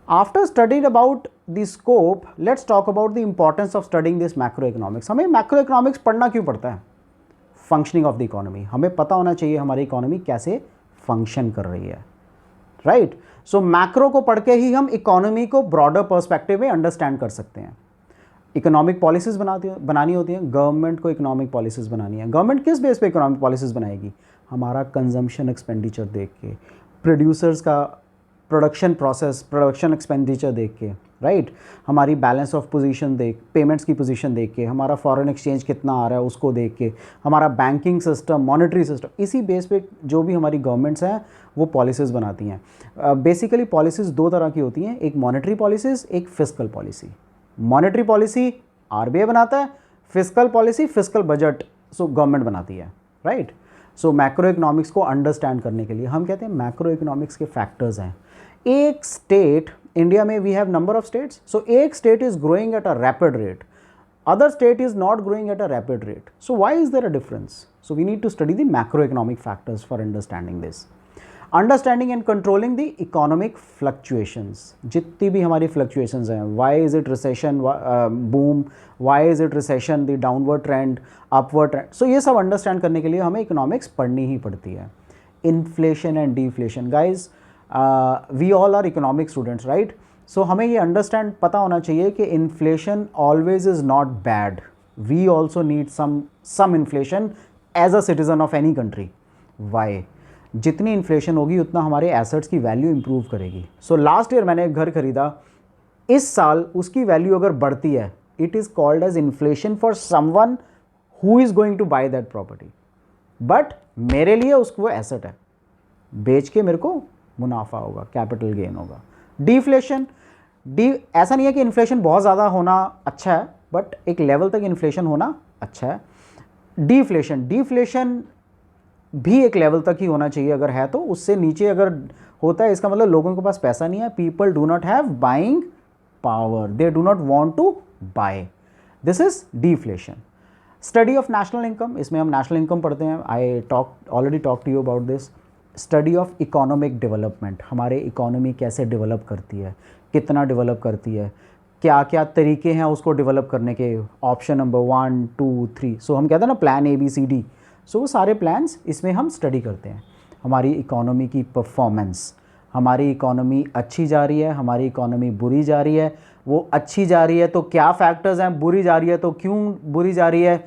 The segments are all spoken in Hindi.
After studied about the scope, let's talk about the importance of studying this macro economics. हमें मैक्रो इकोनॉमिक्स पढ़ना क्यों पड़ता है? फंक्शनिंग ऑफ द इकोनॉमी, हमें पता होना चाहिए हमारी इकोनॉमी कैसे फंक्शन कर रही है, राइट। सो मैक्रो को पढ़ के ही हम इकोनॉमी को ब्रॉडर पर्सपेक्टिव में अंडरस्टैंड कर सकते हैं। इकोनॉमिक पॉलिसीज बनानी होती हैं, गवर्नमेंट को इकोनॉमिक पॉलिसीज बनानी है। गवर्नमेंट किस बेस पे इकोनॉमिक पॉलिसीज बनाएगी? हमारा कंजम्पशन एक्सपेंडिचर देख के, प्रोड्यूसर्स का प्रोडक्शन प्रोसेस, प्रोडक्शन एक्सपेंडिचर देख के, राइट। हमारी बैलेंस ऑफ पोजीशन देख, पेमेंट्स की पोजीशन देख के, हमारा फॉरेन एक्सचेंज कितना आ रहा है उसको देख के, हमारा बैंकिंग सिस्टम, मॉनेटरी सिस्टम, इसी बेस पे जो भी हमारी गवर्नमेंट्स हैं वो पॉलिसीज़ बनाती हैं। बेसिकली पॉलिसीज़ दो तरह की होती हैं, एक मॉनेटरी पॉलिसीज़, एक fiscal policy. Monetary policy RBI बनाता है, fiscal policy, fiscal budget so government बनाती है, राइट। सो मैक्रो इकोनॉमिक्स को अंडरस्टैंड करने के लिए हम कहते हैं मैक्रो इकोनॉमिक्स के फैक्टर्स हैं। एक स्टेट, इंडिया में we have number of states, so एक state is growing at a rapid rate, other state is not growing at a rapid rate. So why is there a difference? So we need to study the macroeconomic factors for understanding this. Understanding and controlling the economic fluctuations, जितनी भी हमारी fluctuations हैं, why is it recession, boom, why is it recession, the downward trend, upward trend, so ये सब understand करने के लिए हमें economics पढ़नी ही पड़ती है. Inflation and deflation, guys, we all are economic students, right? सो हमें ये अंडरस्टैंड पता होना चाहिए कि inflation always is not bad, we also need some inflation as a citizen of any country. Why? जितनी इन्फ्लेशन होगी उतना हमारे एसेट्स की वैल्यू इंप्रूव करेगी। सो लास्ट ईयर मैंने एक घर खरीदा, इस साल उसकी वैल्यू अगर बढ़ती है, it is called as inflation for someone who is going to buy that property, but मेरे लिए उसको एसेट है, बेच के मेरे को मुनाफा होगा, कैपिटल गेन होगा। डिफ्लेशन, ऐसा नहीं है कि इन्फ्लेशन बहुत ज़्यादा होना अच्छा है, बट एक लेवल तक इन्फ्लेशन होना अच्छा है। डिफ्लेशन भी एक लेवल तक ही होना चाहिए, अगर है तो, उससे नीचे अगर होता है इसका मतलब लोगों के पास पैसा नहीं है, people do not have buying power, they do not want to buy, this is deflation. Study of national income, इसमें हम नेशनल इनकम पढ़ते हैं, I already talk to you about this. Study of economic development, हमारे इकोनॉमी कैसे डेवलप करती है, कितना डेवलप करती है, क्या क्या तरीके हैं उसको डेवलप करने के, ऑप्शन नंबर 1 2 3, सो हम कहते हैं ना प्लान ABCD, सो वो सारे प्लान्स इसमें हम स्टडी करते हैं। हमारी इकोनॉमी की परफॉर्मेंस, हमारी इकोनॉमी अच्छी जा रही है, हमारी इकोनॉमी बुरी जा रही है, वो अच्छी जा रही है तो क्या फैक्टर्स हैं, बुरी जा रही है तो क्यों बुरी जा रही है।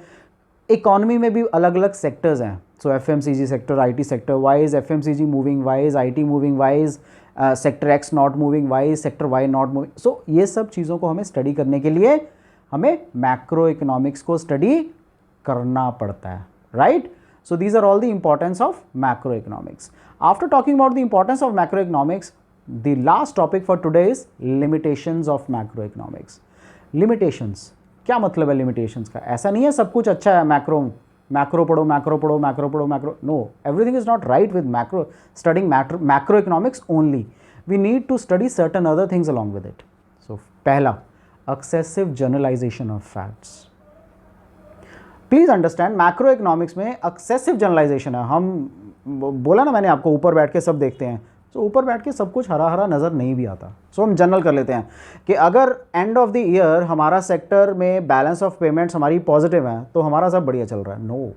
इकोनॉमी में भी अलग अलग सेक्टर्स हैं, so FMCG sector, IT sector, why is FMCG moving, why is IT moving, why is sector X not moving, why is sector Y not moving, so ये सब चीज़ों को हमें स्टडी करने के लिए हमें मैक्रो इकोनॉमिक्स को स्टडी करना पड़ता है, right. So these are all the importance of macroeconomics. After talking about the importance of macroeconomics, the last topic for today is limitations of macroeconomics. Limitations, क्या मतलब है लिमिटेशंस का? ऐसा नहीं है सब कुछ अच्छा है, मैक्रो पढ़ो, मैक्रो पढ़ो, मैक्रो पढ़ो, macro, no, everything is not right with macro, studying macro economics only, we need to study certain other things along with it. So पहला, excessive generalisation of facts. Please understand, macro economics में एक्सेसिव जनरलाइजेशन है। हम बोला ना मैंने आपको, ऊपर बैठ के सब देखते हैं, तो ऊपर बैठ के सब कुछ हरा हरा नज़र नहीं भी आता। सो हम जनरल कर लेते हैं कि अगर एंड ऑफ द ईयर हमारा सेक्टर में बैलेंस ऑफ पेमेंट्स हमारी पॉजिटिव है तो हमारा सब बढ़िया चल रहा है। No,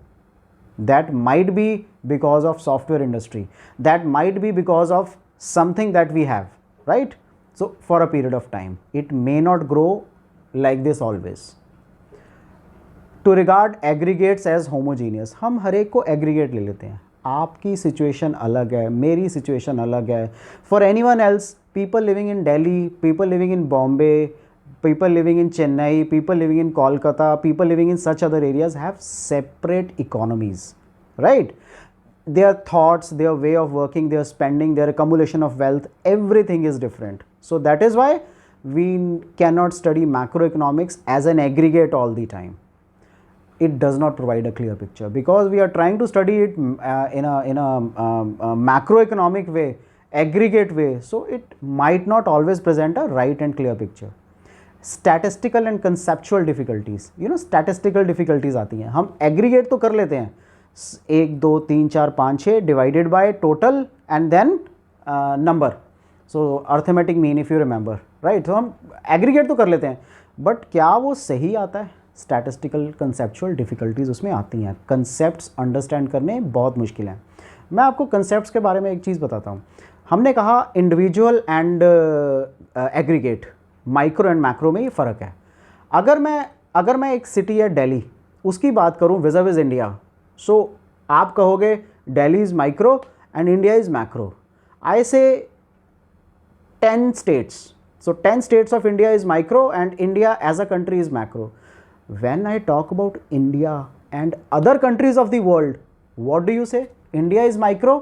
that might be because of software industry, that might be because of something that we have, right. So for a period of time it may not grow like this always. To regard aggregates as homogeneous, हम हर एक को एग्रीगेट ले लेते हैं, आपकी सिचुएशन अलग है, मेरी सिचुएशन अलग है। For any one else, people living in Delhi, people living in Bombay, people living in Chennai, people living in Kolkata, people living in such other areas have separate economies, right. their thoughts, their way of working, their spending, their accumulation of wealth, everything is different. So that is why we cannot study macroeconomics as an aggregate all the time. It does not provide a clear picture because we are trying to study it in a macroeconomic way, aggregate way, so it might not always present a right and clear picture. Statistical and conceptual difficulties, you know, statistical difficulties आती हैं, हम aggregate तो कर लेते हैं, 1 2 3 4 5 6 divided by total and then number, so arithmetic mean if you remember, right. तो हम एग्रीगेट तो कर लेते हैं, बट क्या वो सही आता है? स्टैटिस्टिकल कंसेप्चुअल डिफ़िकल्टीज़ उसमें आती हैं, कंसेप्ट्स अंडरस्टैंड करने बहुत मुश्किल हैं। मैं आपको कंसेप्ट्स के बारे में एक चीज़ बताता हूँ। हमने कहा individual and aggregate, micro and macro में ये फ़र्क है। अगर मैं एक सिटी है दिल्ली, उसकी बात करूँ विज़ इंडिया, सो आप कहोगे Delhi is micro and India is macro. I say 10 states. So 10 states of India is micro and India as a country is macro. When I talk about India and other countries of the world, what do you say? India is micro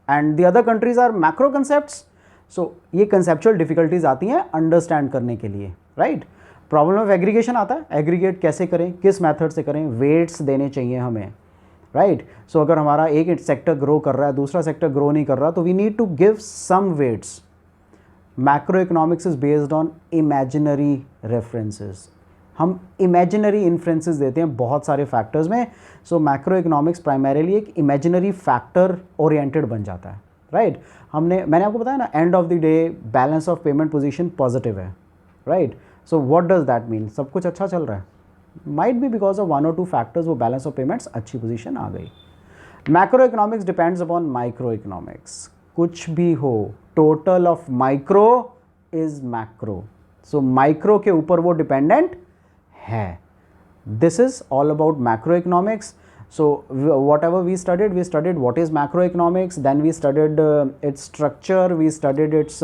and the other countries are macro concepts. So ये conceptual difficulties आती हैं understand करने के लिए, right? प्रॉब्लम ऑफ एग्रीगेशन आता है, एग्रीगेट कैसे करें, किस मेथड से करें, वेट्स देने चाहिए हमें, राइट। सो अगर हमारा एक सेक्टर ग्रो कर रहा है, दूसरा सेक्टर ग्रो नहीं कर रहा, तो we need to give some weights. Macro economics is based on imaginary references, हम इमेजिनरी इन्फ्लुएंसेस देते हैं बहुत सारे फैक्टर्स में। सो मैक्रो इकोनॉमिक्स प्राइमरीली एक इमेजिनरी फैक्टर ओरिएंटेड बन जाता है, राइट। मैंने आपको बताया ना, end of the day balance of payment position positive है, right. So what does that mean? सब कुछ अच्छा चल रहा है, might be because of 1 or 2 factors वो बैलेंस ऑफ पेमेंट्स अच्छी पोजीशन आ गई। Macro economics depends upon micro economics, कुछ भी हो, total of micro is macro. So micro के ऊपर वो डिपेंडेंट है। This is all about macro economics. So whatever we studied what is macroeconomics, then we studied its structure, we studied its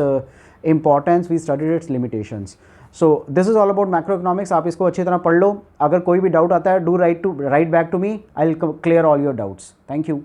importance, we studied its limitations. So this is all about macroeconomics. आप इसको अच्छी तरह पढ़ लो। अगर कोई भी डाउट आता है, do write back to me, I'll clear all your doubts. Thank you.